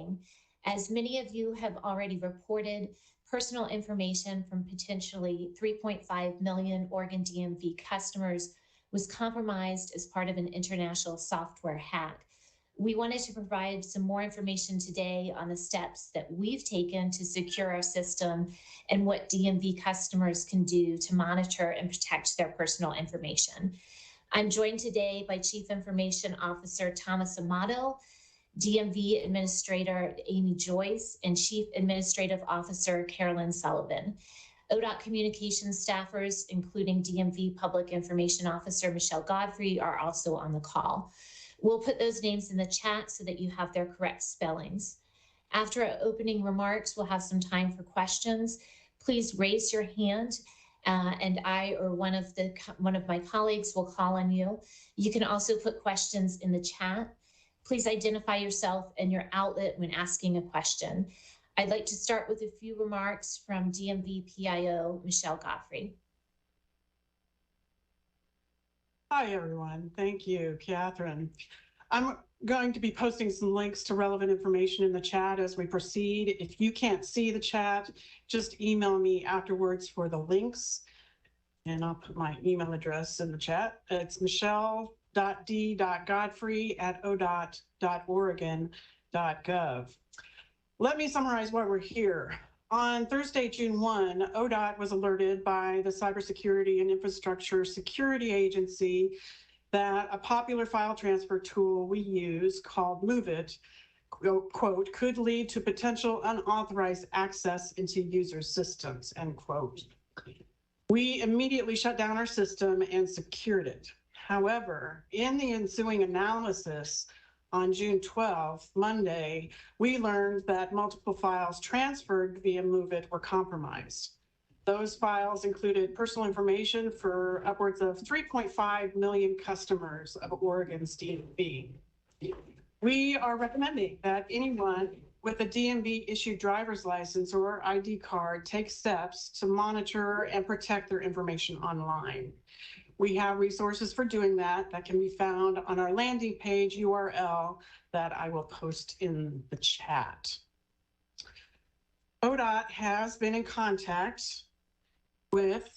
meeting. As many of you have already reported, personal information from potentially 3.5 million Oregon DMV customers was compromised as part of an international software hack. We wanted to provide some more information today on the steps that we've taken to secure our system and what DMV customers can do to monitor and protect their personal information. I'm joined today by Chief Information Officer Thomas Amato, DMV Administrator Amy Joyce, and Chief Administrative Officer Carolyn Sullivan. ODOT communications staffers, including DMV Public Information Officer Michelle Godfrey, are also on the call. We'll put those names in the chat so that you have their correct spellings. After our opening remarks, we'll have some time for questions. Please raise your hand and I or one of my colleagues will call on you. You can also put questions in the chat. Please identify yourself and your outlet when asking a question. I'd like to start with a few remarks from DMV PIO Michelle Godfrey. Hi, everyone. Thank you, Catherine. I'm going to be posting some links to relevant information in the chat as we proceed. If you can't see the chat, just email me afterwards for the links, and I'll put my email address in the chat. It's michelle.d.godfrey@odot.oregon.gov. Let me summarize why we're here. On Thursday, June 1, ODOT was alerted by the Cybersecurity and Infrastructure Security Agency that a popular file transfer tool we use called MoveIt, quote, could lead to potential unauthorized access into users' systems, end quote. We immediately shut down our system and secured it. However, in the ensuing analysis, on June 12th, Monday, we learned that multiple files transferred via MoveIt were compromised. Those files included personal information for upwards of 3.5 million customers of Oregon's DMV. We are recommending that anyone with a DMV issued driver's license or ID card take steps to monitor and protect their information online. We have resources for doing that can be found on our landing page URL that I will post in the chat. ODOT has been in contact with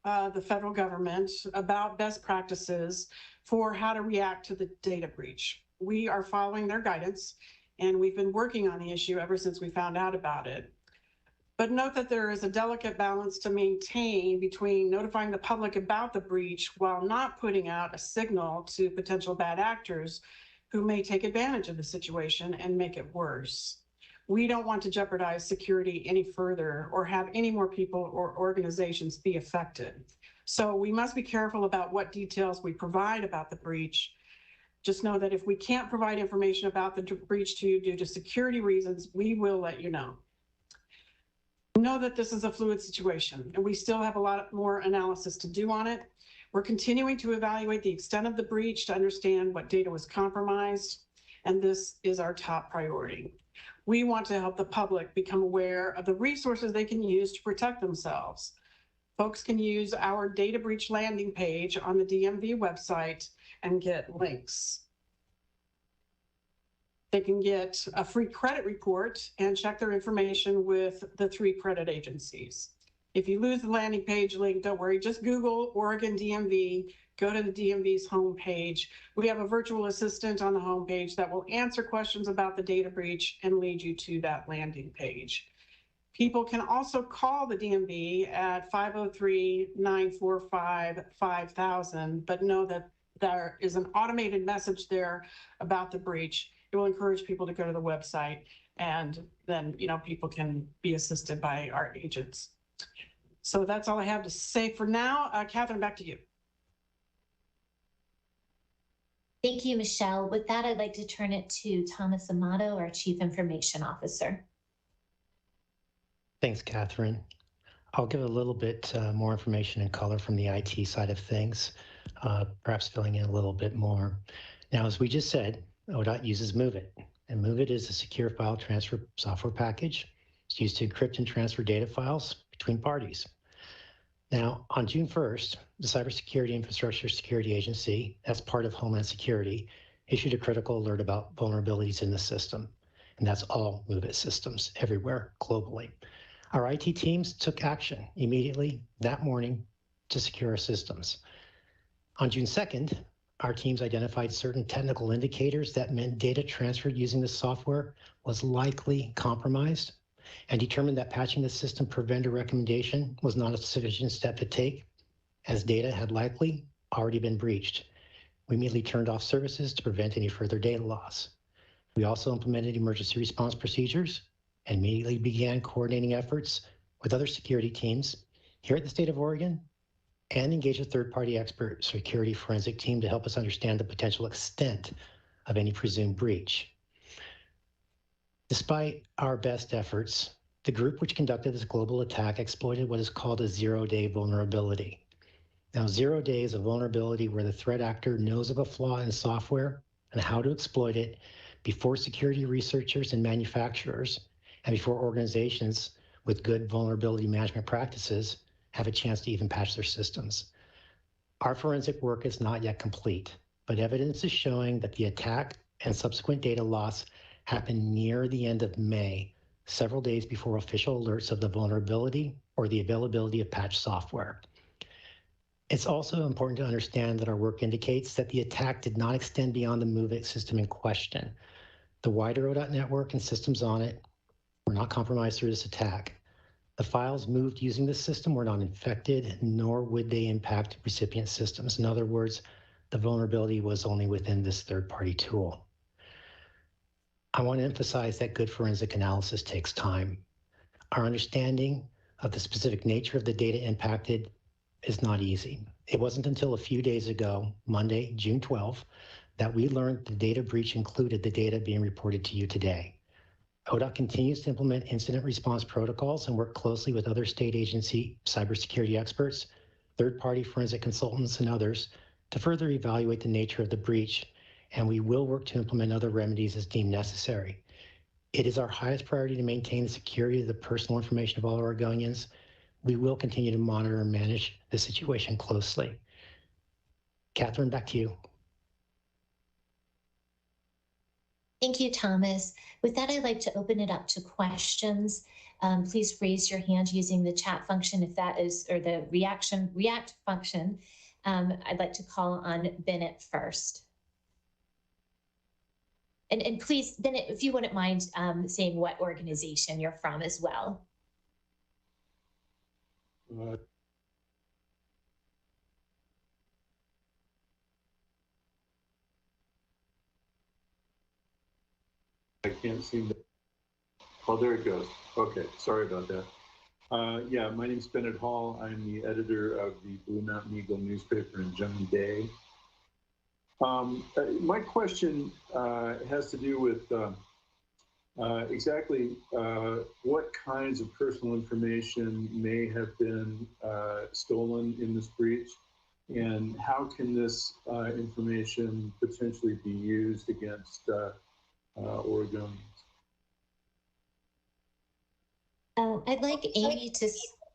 the federal government about best practices for how to react to the data breach. We are following their guidance, and we've been working on the issue ever since we found out about it. But note that there is a delicate balance to maintain between notifying the public about the breach while not putting out a signal to potential bad actors who may take advantage of the situation and make it worse. We don't want to jeopardize security any further or have any more people or organizations be affected. So we must be careful about what details we provide about the breach. Just know that if we can't provide information about the breach to you due to security reasons, we will let you know. Know that this is a fluid situation and we still have a lot more analysis to do on it. We're continuing to evaluate the extent of the breach to understand what data was compromised, and this is our top priority. We want to help the public become aware of the resources they can use to protect themselves. Folks can use our data breach landing page on the DMV website and get links. They can get a free credit report and check their information with the 3 credit agencies. If you lose the landing page link, don't worry, just Google Oregon DMV, go to the DMV's homepage. We have a virtual assistant on the homepage that will answer questions about the data breach and lead you to that landing page. People can also call the DMV at 503-945-5000, but know that there is an automated message there about the breach. It will encourage people to go to the website, and then people can be assisted by our agents. So that's all I have to say for now. Catherine, back to you. Thank you, Michelle. With that, I'd like to turn it to Thomas Amato, our Chief Information Officer. Thanks, Catherine. I'll give a little bit more information and color from the IT side of things, perhaps filling in a little bit more. Now, as we just said, ODOT uses MoveIt, and MoveIt is a secure file transfer software package. It's used to encrypt and transfer data files between parties. Now, on June 1st, the Cybersecurity Infrastructure Security Agency, as part of Homeland Security, issued a critical alert about vulnerabilities in the system. and that's all MOVE It systems everywhere globally. Our IT teams took action immediately that morning to secure our systems. On June 2nd, our teams identified certain technical indicators that meant data transferred using the software was likely compromised and determined that patching the system per vendor recommendation was not a sufficient step to take, as data had likely already been breached. We immediately turned off services to prevent any further data loss. We also implemented emergency response procedures and immediately began coordinating efforts with other security teams here at the state of Oregon and engaged a third-party expert security forensic team to help us understand the potential extent of any presumed breach. Despite our best efforts, the group which conducted this global attack exploited what is called a zero-day vulnerability. Now, 0 day is a vulnerability where the threat actor knows of a flaw in software and how to exploit it before security researchers and manufacturers, and before organizations with good vulnerability management practices have a chance to even patch their systems. Our forensic work is not yet complete, but evidence is showing that the attack and subsequent data loss happened near the end of May, several days before official alerts of the vulnerability or the availability of patched software. It's also important to understand that our work indicates that the attack did not extend beyond the MOVE It system in question. The wider ODOT network and systems on it were not compromised through this attack. The files moved using the system were not infected, nor would they impact recipient systems. In other words, the vulnerability was only within this third-party tool. I want to emphasize that good forensic analysis takes time. Our understanding of the specific nature of the data impacted is not easy. It wasn't until a few days ago, Monday, June 12th, that we learned the data breach included the data being reported to you today. ODOT continues to implement incident response protocols and work closely with other state agency cybersecurity experts, third-party forensic consultants, and others to further evaluate the nature of the breach, and we will work to implement other remedies as deemed necessary. It is our highest priority to maintain the security of the personal information of all Oregonians. We will continue to monitor and manage the situation closely. Catherine, back to you. Thank you, Thomas. With that, I'd like to open it up to questions. Please raise your hand using the chat function if that is, or the react function. I'd like to call on Bennett first. And please, Bennett, if you wouldn't mind saying what organization you're from as well. I can't seem to. Oh, there it goes. Okay, sorry about that. Yeah, my name's Bennett Hall. I'm the editor of the Blue Mountain Eagle newspaper in Joan Day. My question has to do with exactly what kinds of personal information may have been stolen in this breach, and how can this information potentially be used against Oregonians? I'd like Amy to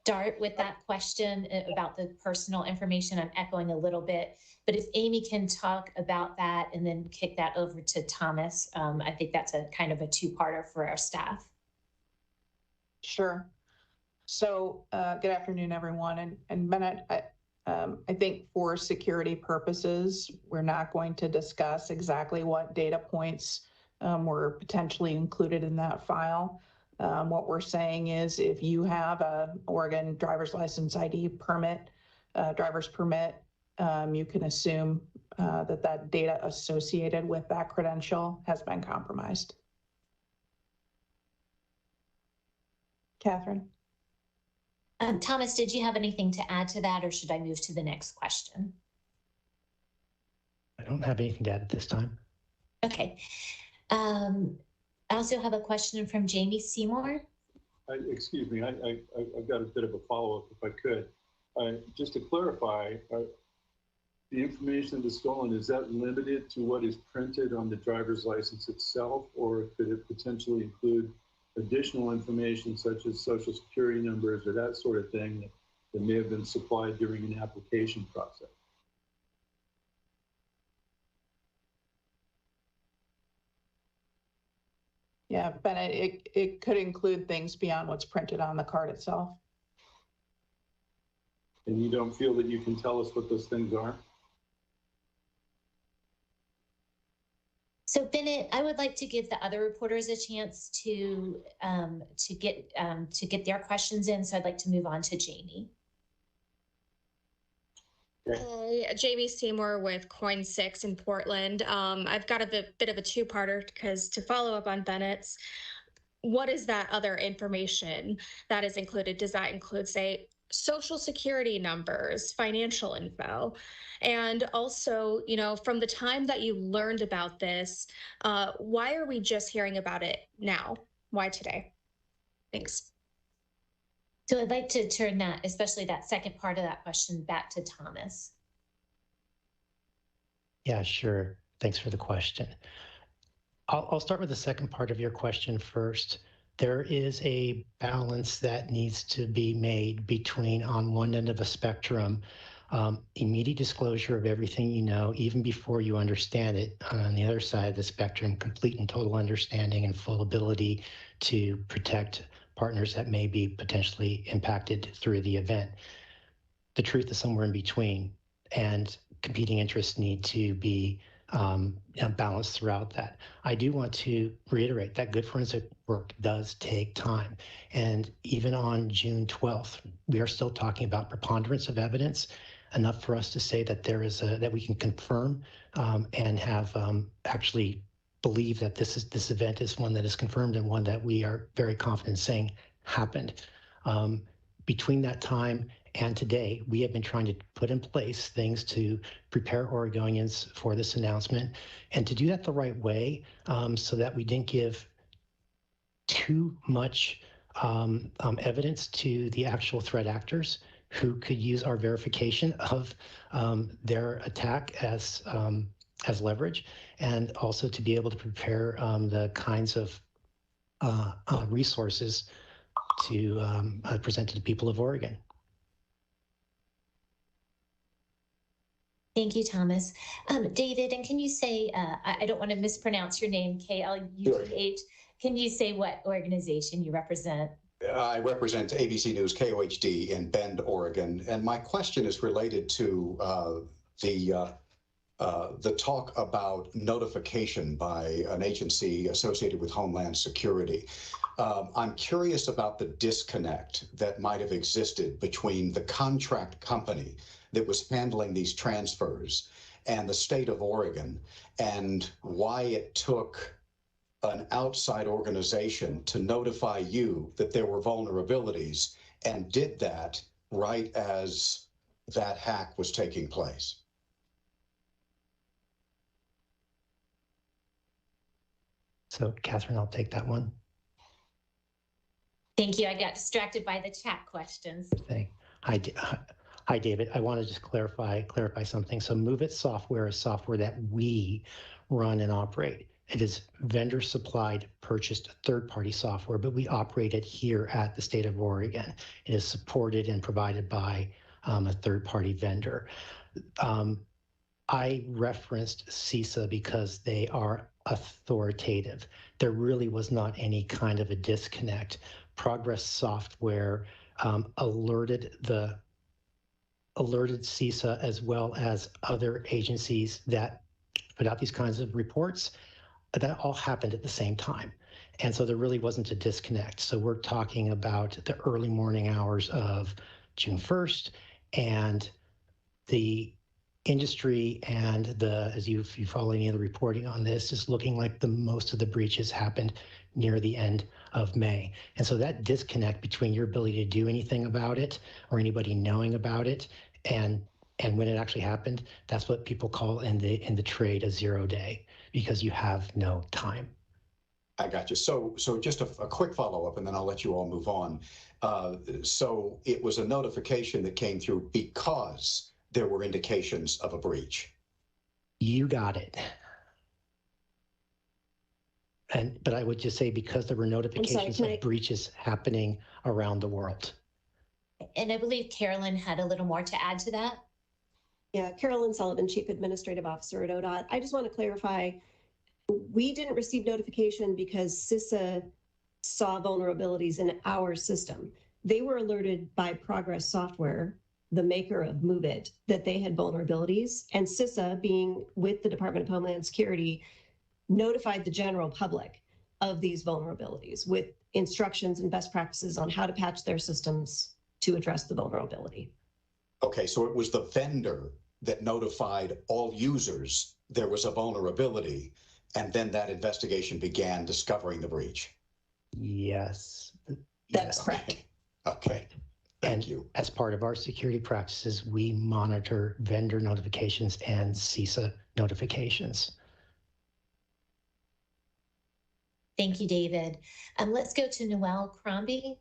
start with that question about the personal information. I'm echoing a little bit, but if Amy can talk about that and then kick that over to Thomas, I think that's a kind of a two-parter for our staff. Sure. So good afternoon, everyone. And Bennett, I think for security purposes, we're not going to discuss exactly what data points were potentially included in that file. What we're saying is if you have a Oregon driver's license ID permit, driver's permit, you can assume that data associated with that credential has been compromised. Catherine? Thomas, did you have anything to add to that, or should I move to the next question? I don't have anything to add at this time. Okay. I also have a question from Jamie Seymour. Excuse me, I've got a bit of a follow-up if I could. Just to clarify, the information that is stolen, is that limited to what is printed on the driver's license itself, or could it potentially include additional information such as social security numbers or that sort of thing that may have been supplied during an application process? Yeah, Bennett, it could include things beyond what's printed on the card itself. And you don't feel that you can tell us what those things are? So Bennett, I would like to give the other reporters a chance to get their questions in. So I'd like to move on to Jamie. Hey, Jamie Seymour with Coin 6 in Portland. I've got a bit of a two-parter because to follow up on Bennett's, what is that other information that is included? Does that include, say, social security numbers, financial info? And also, you know, from the time that you learned about this, why are we just hearing about it now? Why today? Thanks. So I'd like to turn that, especially that second part of that question, back to Thomas. Yeah, sure. Thanks for the question. I'll start with the second part of your question first. There is a balance that needs to be made between, on one end of a spectrum, immediate disclosure of everything you know, even before you understand it. On the other side of the spectrum, complete and total understanding and full ability to protect partners that may be potentially impacted through the event. The truth is somewhere in between, and competing interests need to be balanced throughout that. I do want to reiterate that good forensic work does take time. And even on June 12th, we are still talking about preponderance of evidence, enough for us to say that there is that we can confirm and have actually believe that this event is one that is confirmed and one that we are very confident saying happened. Between that time and today, we have been trying to put in place things to prepare Oregonians for this announcement and to do that the right way, so that we didn't give too much evidence to the actual threat actors who could use our verification of their attack as leverage, and also to be able to prepare the kinds of resources to present to the people of Oregon. Thank you, Thomas. David, and can you say, I don't want to mispronounce your name, KLUGH. Can you say what organization you represent? I represent ABC News KOHD in Bend, Oregon, and my question is related to the talk about notification by an agency associated with Homeland Security. I'm curious about the disconnect that might have existed between the contract company that was handling these transfers and the state of Oregon, and why it took an outside organization to notify you that there were vulnerabilities, and did that right as that hack was taking place. So, Catherine, I'll take that one. Thank you. I got distracted by the chat questions. Hi, David. I want to just clarify something. So Move It software is software that we run and operate. It is vendor supplied, purchased third-party software, but we operate it here at the state of Oregon. It is supported and provided by a third-party vendor. I referenced CISA because they are authoritative. There really was not any kind of a disconnect. Progress Software alerted CISA as well as other agencies that put out these kinds of reports. That all happened at the same time. And so there really wasn't a disconnect. So we're talking about the early morning hours of June 1st, and the industry and as you follow any of the reporting on this, is looking like most of the breaches happened near the end of May. And so that disconnect between your ability to do anything about it or anybody knowing about it and when it actually happened, that's what people call in the trade a 0 day, because you have no time. I got you. So just a quick follow-up, and then I'll let you all move on. So it was a notification that came through because there were indications of a breach. You got it. But I would just say, because there were notifications of breaches happening around the world. And I believe Carolyn had a little more to add to that. Yeah, Carolyn Sullivan, Chief Administrative Officer at ODOT. I just want to clarify, We didn't receive notification because CISA saw vulnerabilities in our system. They were alerted by Progress Software, the maker of Move It, that they had vulnerabilities, and CISA, being with the Department of Homeland Security, notified the general public of these vulnerabilities with instructions and best practices on how to patch their systems to address the vulnerability. Okay, so it was the vendor that notified all users there was a vulnerability, and then that investigation began discovering the breach. Yes. That's Yes. correct. Okay, thank you. As part of our security practices, we monitor vendor notifications and CISA notifications. Thank you, David. Let's go to Noelle Crombie.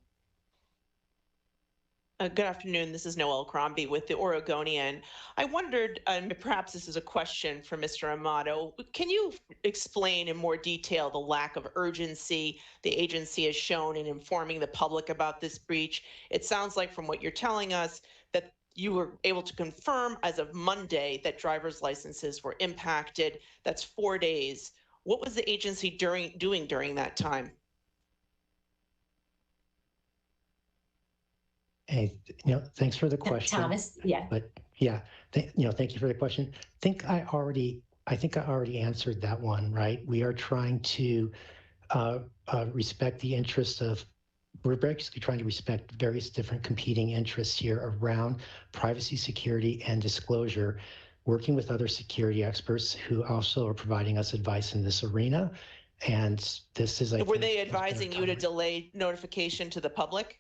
Good afternoon. This is Noelle Crombie with the Oregonian. I wondered, perhaps this is a question for Mr. Amato, can you explain in more detail the lack of urgency the agency has shown in informing the public about this breach? It sounds like from what you're telling us that you were able to confirm as of Monday that driver's licenses were impacted. That's 4 days. What was the agency doing during that time? Hey, thanks for the question. Thomas, yeah. But yeah, thank you for the question. I think I already answered that one, right? We are trying to respect the interests of, we're basically trying to respect various different competing interests here around privacy, security, and disclosure, working with other security experts who also are providing us advice in this arena. And this is, Were they advising you to delay notification to the public?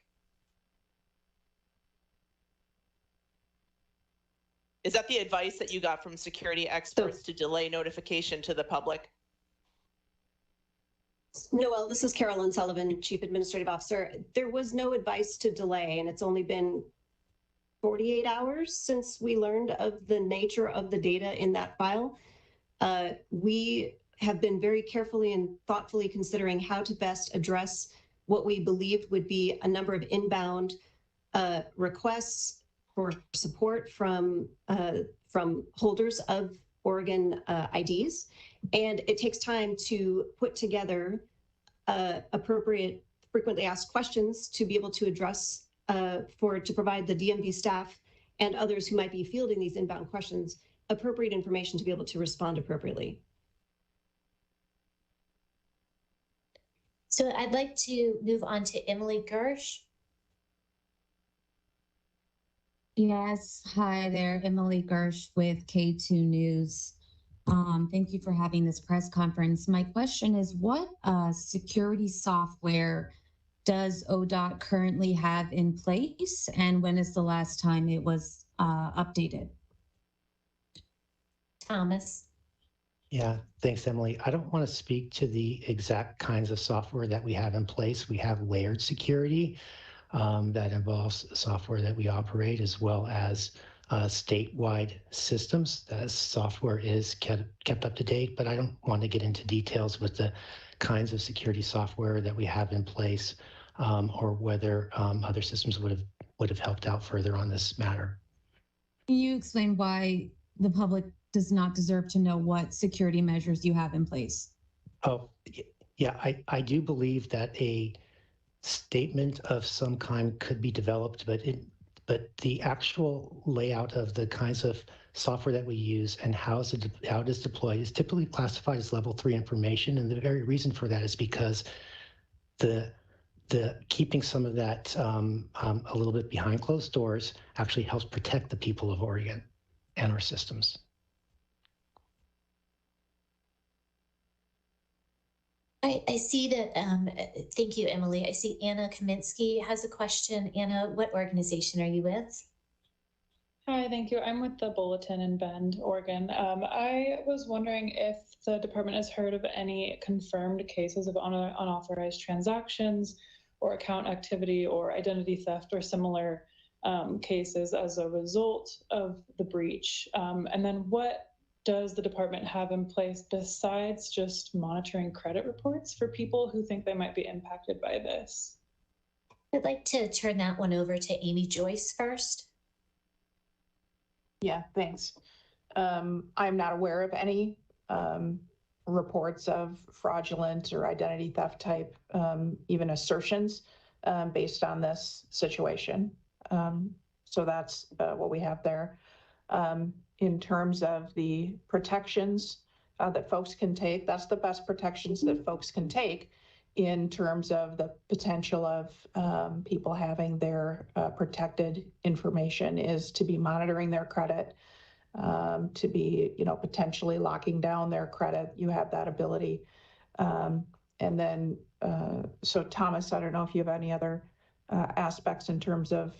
Is that the advice that you got from security experts to delay notification to the public? Noelle, this is Carolyn Sullivan, Chief Administrative Officer. There was no advice to delay, and it's only been 48 hours since we learned of the nature of the data in that file. We have been very carefully and thoughtfully considering how to best address what we believed would be a number of inbound requests for support from holders of Oregon IDs. And it takes time to put together appropriate frequently asked questions to be able to address, to provide the DMV staff and others who might be fielding these inbound questions appropriate information to be able to respond appropriately. So I'd like to move on to Emily Gersh. Yes, hi there, Emily Gersh with K2 News. Thank you for having this press conference. My question is, what security software does ODOT currently have in place, and when is the last time it was updated? Thomas. Yeah, thanks, Emily. I don't want to speak to the exact kinds of software that we have in place. We have layered security. That involves software that we operate, as well as statewide systems. That software is kept up to date, but I don't want to get into details with the kinds of security software that we have in place, or whether other systems would have helped out further on this matter. Can you explain why the public does not deserve to know what security measures you have in place? Oh, yeah, I do believe that a statement of some kind could be developed, but the actual layout of the kinds of software that we use and how it is deployed is typically classified as level 3 information. And the very reason for that is because the keeping some of that a little bit behind closed doors actually helps protect the people of Oregon and our systems. I see that, thank you, Emily. I see Anna Kaminsky has a question. Anna, what organization are you with? Hi, thank you. I'm with the Bulletin in Bend, Oregon. I was wondering if the department has heard of any confirmed cases of unauthorized transactions or account activity or identity theft or similar cases as a result of the breach. And then what does the department have in place besides just monitoring credit reports for people who think they might be impacted by this? I'd like to turn that one over to Amy Joyce first. Yeah, thanks. I'm not aware of any reports of fraudulent or identity theft type, even assertions based on this situation. So that's what we have there. In terms of the protections that folks can take, that's the best protections that folks can take in terms of the potential of people having their protected information is to be monitoring their credit, to be, potentially locking down their credit. You have that ability. And then, so Thomas, I don't know if you have any other aspects in terms of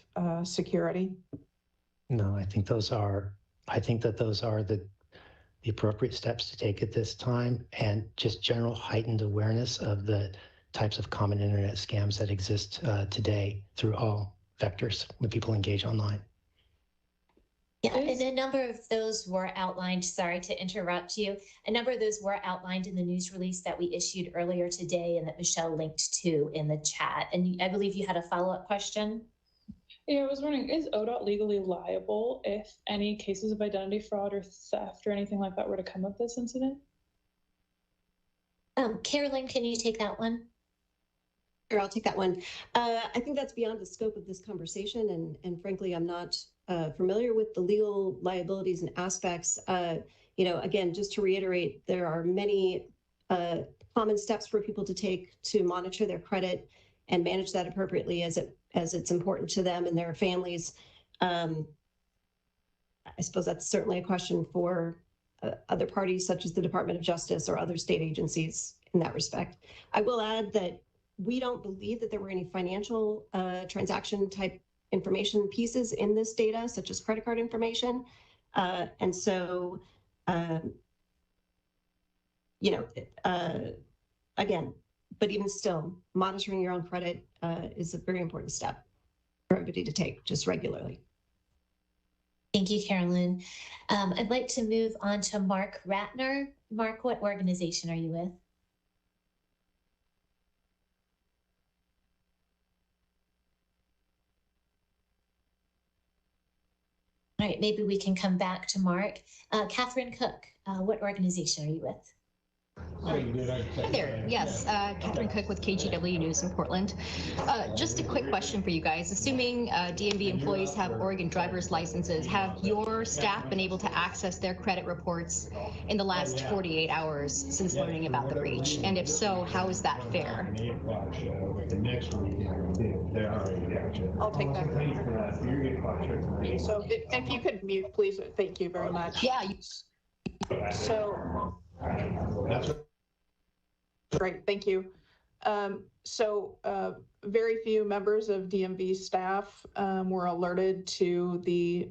security. No, I think that those are the appropriate steps to take at this time, and just general heightened awareness of the types of common internet scams that exist today through all vectors when people engage online. Yeah, and a number of those were outlined, sorry to interrupt you, a number of those were outlined in the news release that we issued earlier today and that Michelle linked to in the chat. And I believe you had a follow-up question. Yeah, I was wondering, is ODOT legally liable if any cases of identity fraud or theft or anything like that were to come of this incident? Carolyn, can you take that one? Sure, I'll take that one. I think that's beyond the scope of this conversation, and frankly, I'm not familiar with the legal liabilities and aspects. Again, just to reiterate, there are many common steps for people to take to monitor their credit and manage that appropriately as it's important to them and their families. I suppose that's certainly a question for other parties such as the Department of Justice or other state agencies in that respect. I will add that we don't believe that there were any financial transaction type information pieces in this data, such as credit card information. And so, again, but even still, monitoring your own credit is a very important step for everybody to take just regularly. Thank you, Carolyn. I'd like to move on to Mark Ratner. Mark, what organization are you with? All right, maybe we can come back to Mark. Catherine Cook, what organization are you with? Hi there. Yes, Catherine Cook with KGW News in Portland. Just a quick question for you guys. Assuming DMV employees have Oregon driver's licenses, have your staff been able to access their credit reports in the last 48 hours since learning about the breach? And if so, how is that fair? I'll take that. So if you could mute, please. Thank you very much. Yeah. So. Great, thank you. Very few members of DMV staff were alerted to the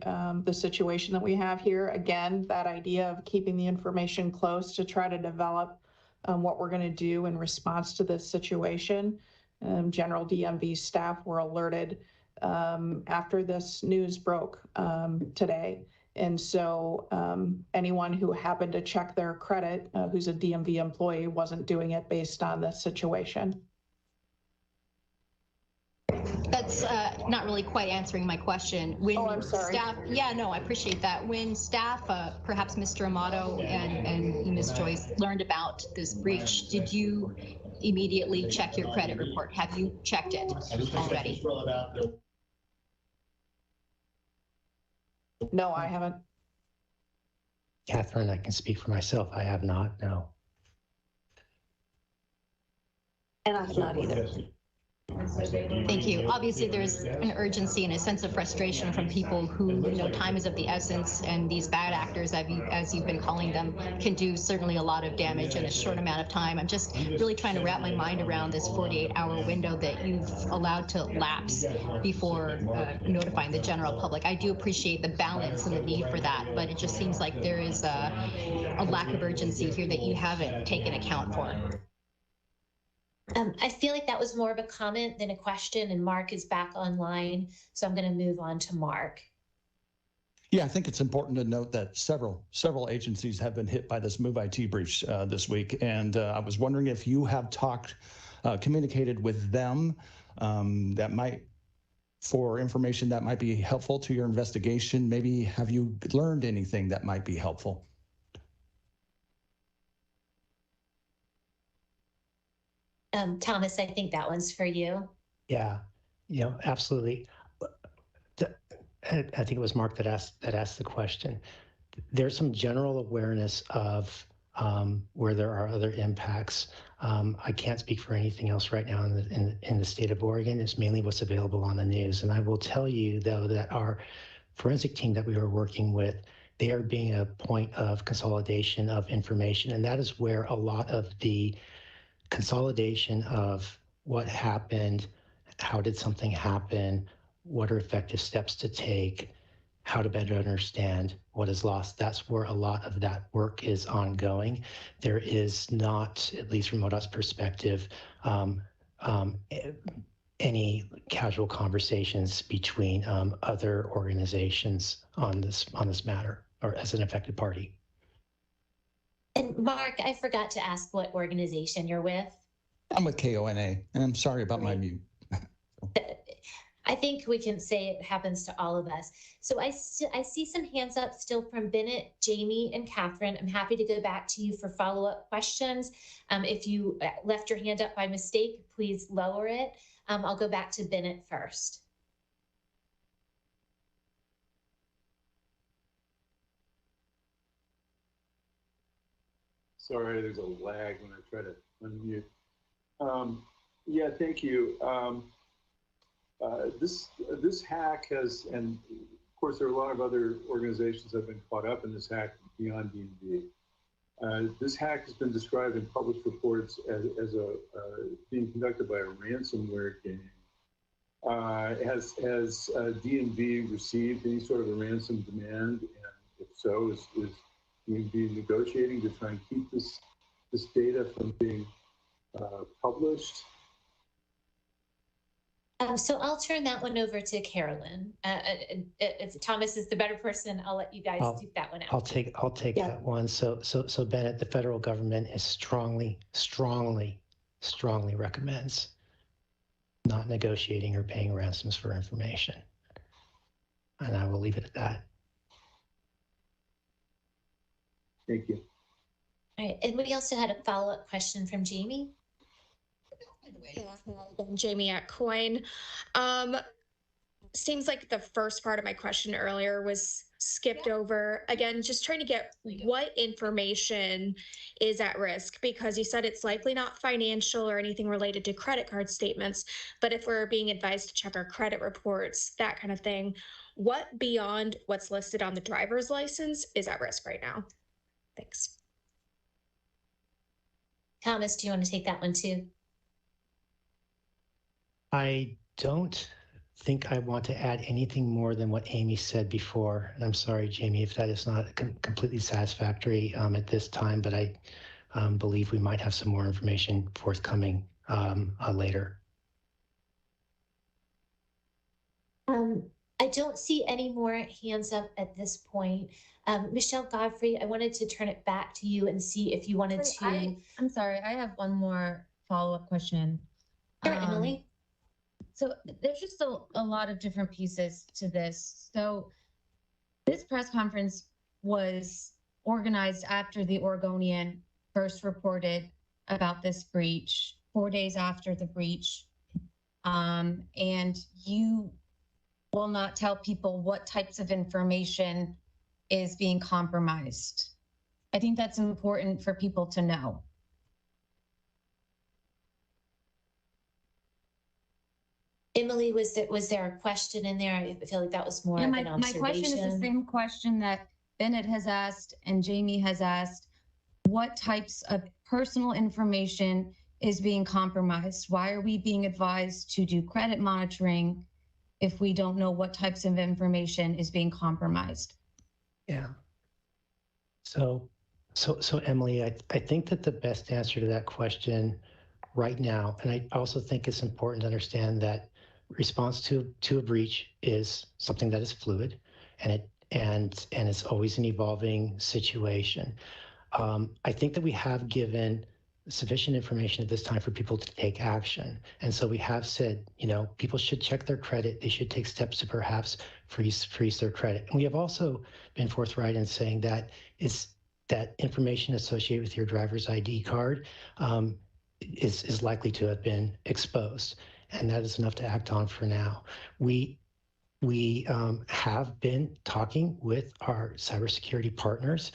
situation that we have here. Again, that idea of keeping the information close to try to develop what we're going to do in response to this situation. General DMV staff were alerted after this news broke today. And so anyone who happened to check their credit, who's a DMV employee, wasn't doing it based on this situation. That's not really quite answering my question. When I'm sorry. Staff, yeah, no, I appreciate that. When staff, perhaps Mr. Amato and Ms. Joyce, learned about this breach, did you immediately check your credit report? Have you checked it already? No, I haven't. Catherine, I can speak for myself. I have not, no. And I have not either. Thank you. Obviously, there's an urgency and a sense of frustration from people who time is of the essence, and these bad actors, as you've been calling them, can do certainly a lot of damage in a short amount of time. I'm just really trying to wrap my mind around this 48-hour window that you've allowed to lapse before notifying the general public. I do appreciate the balance and the need for that, but it just seems like there is a lack of urgency here that you haven't taken account for. I feel like that was more of a comment than a question, and Mark is back online, so I'm going to move on to Mark. Yeah, I think it's important to note that several agencies have been hit by this Move IT breach this week, and I was wondering if you have communicated with them for information that might be helpful to your investigation. Maybe have you learned anything that might be helpful? Thomas, I think that one's for you. Yeah, absolutely. I think it was Mark that asked the question. There's some general awareness of where there are other impacts. I can't speak for anything else right now in the state of Oregon. It's mainly what's available on the news. And I will tell you, though, that our forensic team that we are working with, they are being a point of consolidation of information. And that is where a lot of the consolidation of what happened, how did something happen, what are effective steps to take, how to better understand what is lost. That's where a lot of that work is ongoing. There is not, at least from ODOT's perspective, any casual conversations between other organizations on this matter or as an affected party. And Mark, I forgot to ask what organization you're with. I'm with KONA, and I'm sorry about my mute. I think we can say it happens to all of us. So I see some hands up still from Bennett, Jamie, and Catherine. I'm happy to go back to you for follow-up questions. If you left your hand up by mistake, please lower it. I'll go back to Bennett first. Sorry, there's a lag when I try to unmute. Yeah, thank you. This hack has, and of course there are a lot of other organizations that have been caught up in this hack beyond DMV. This hack has been described in published reports as being conducted by a ransomware gang. Has DMV received any sort of a ransom demand? And if so, is DMV negotiating to try and keep this data from being published? So I'll turn that one over to Carolyn. If Thomas is the better person, I'll let you guys do that one out. I'll take that one. So Bennett, the federal government is strongly recommends not negotiating or paying ransoms for information. And I will leave it at that. Thank you. All right, and we also had a follow-up question from Jamie. Jamie at Coin. Seems like the first part of my question earlier was skipped over. Again, just trying to get what information is at risk, because you said it's likely not financial or anything related to credit card statements, but if we're being advised to check our credit reports, that kind of thing, what beyond what's listed on the driver's license is at risk right now? Thanks. Thomas, do you want to take that one too? I don't think I want to add anything more than what Amy said before. And I'm sorry, Jamie, if that is not completely satisfactory at this time, but I believe we might have some more information forthcoming later. I don't see any more hands up at this point. Michelle Godfrey, I wanted to turn it back to you and see if you wanted to. I'm sorry, I have one more follow-up question. Sure, Emily. So there's just a lot of different pieces to this. So this press conference was organized after the Oregonian first reported about this breach, 4 days after the breach. And you will not tell people what types of information is being compromised. I think that's important for people to know. Emily, was there a question in there? I feel like that was more of an observation. My question is the same question that Bennett has asked and Jamie has asked. What types of personal information is being compromised? Why are we being advised to do credit monitoring if we don't know what types of information is being compromised? Yeah. So Emily, I think that the best answer to that question right now, and I also think it's important to understand that response to a breach is something that is fluid, and it's always an evolving situation. I think that we have given sufficient information at this time for people to take action. And so we have said, people should check their credit. They should take steps to perhaps freeze their credit. And we have also been forthright in saying that that information associated with your driver's ID card is likely to have been exposed, and that is enough to act on for now. We have been talking with our cybersecurity partners,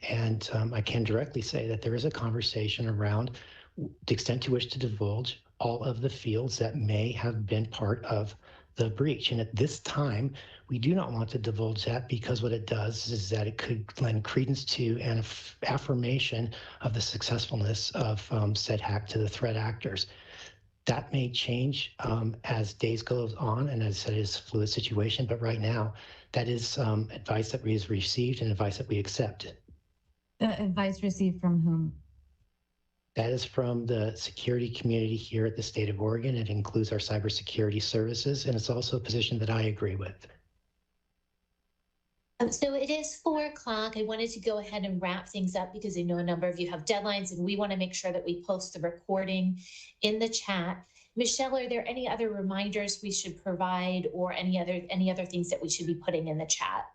and I can directly say that there is a conversation around the extent to which to divulge all of the fields that may have been part of the breach. And at this time, we do not want to divulge that, because what it does is that it could lend credence to an affirmation of the successfulness of said hack to the threat actors. That may change as days goes on, and as I said, it's a fluid situation. But right now, that is advice that we have received and advice that we accept. The advice received from whom? That is from the security community here at the state of Oregon. It includes our cybersecurity services, and it's also a position that I agree with. So it is 4 o'clock. I wanted to go ahead and wrap things up because I know a number of you have deadlines, and we want to make sure that we post the recording in the chat. Michelle, are there any other reminders we should provide, or any other things that we should be putting in the chat?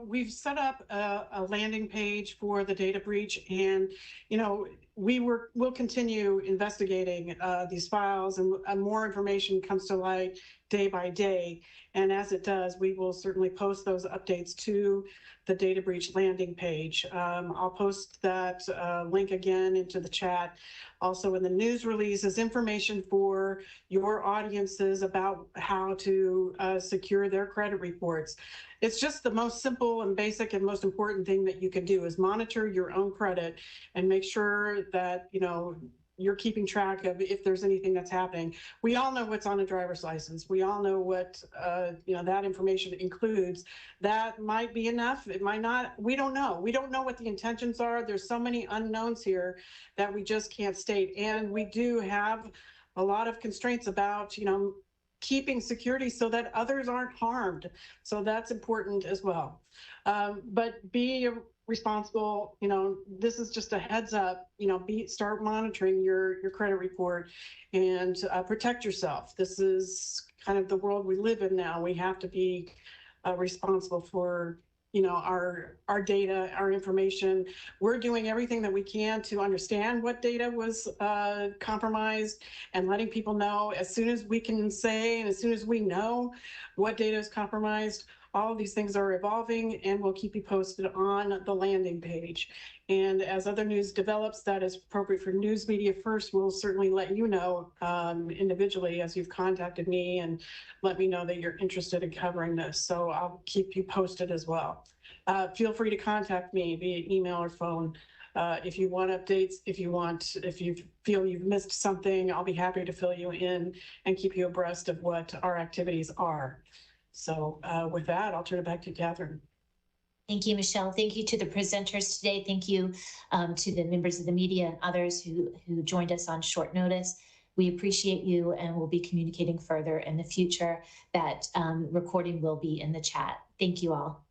We've set up a landing page for the data breach, and we'll continue investigating these files, and more information comes to light day by day. And as it does, we will certainly post those updates to the data breach landing page. I'll post that link again into the chat. Also in the news releases, information for your audiences about how to secure their credit reports. It's just the most simple and basic and most important thing that you can do is monitor your own credit and make sure that, you're keeping track of if there's anything that's happening. We all know what's on a driver's license. We all know what, that information includes. That might be enough. It might not. We don't know. We don't know what the intentions are. There's so many unknowns here that we just can't state. And we do have a lot of constraints about, keeping security so that others aren't harmed. So that's important as well. But be responsible. This is just a heads up. Start monitoring your credit report and protect yourself. This is kind of the world we live in now. We have to be responsible for our data, our information. We're doing everything that we can to understand what data was compromised, and letting people know as soon as we can say, and as soon as we know what data is compromised. All of these things are evolving, and we'll keep you posted on the landing page. And as other news develops that is appropriate for news media first, we'll certainly let you know individually as you've contacted me and let me know that you're interested in covering this. So I'll keep you posted as well. Feel free to contact me via email or phone. If you want updates, if you feel you've missed something, I'll be happy to fill you in and keep you abreast of what our activities are. So with that, I'll turn it back to you, Catherine. Thank you, Michelle. Thank you to the presenters today. Thank you to the members of the media and others who joined us on short notice. We appreciate you, and we'll be communicating further in the future. That recording will be in the chat. Thank you all.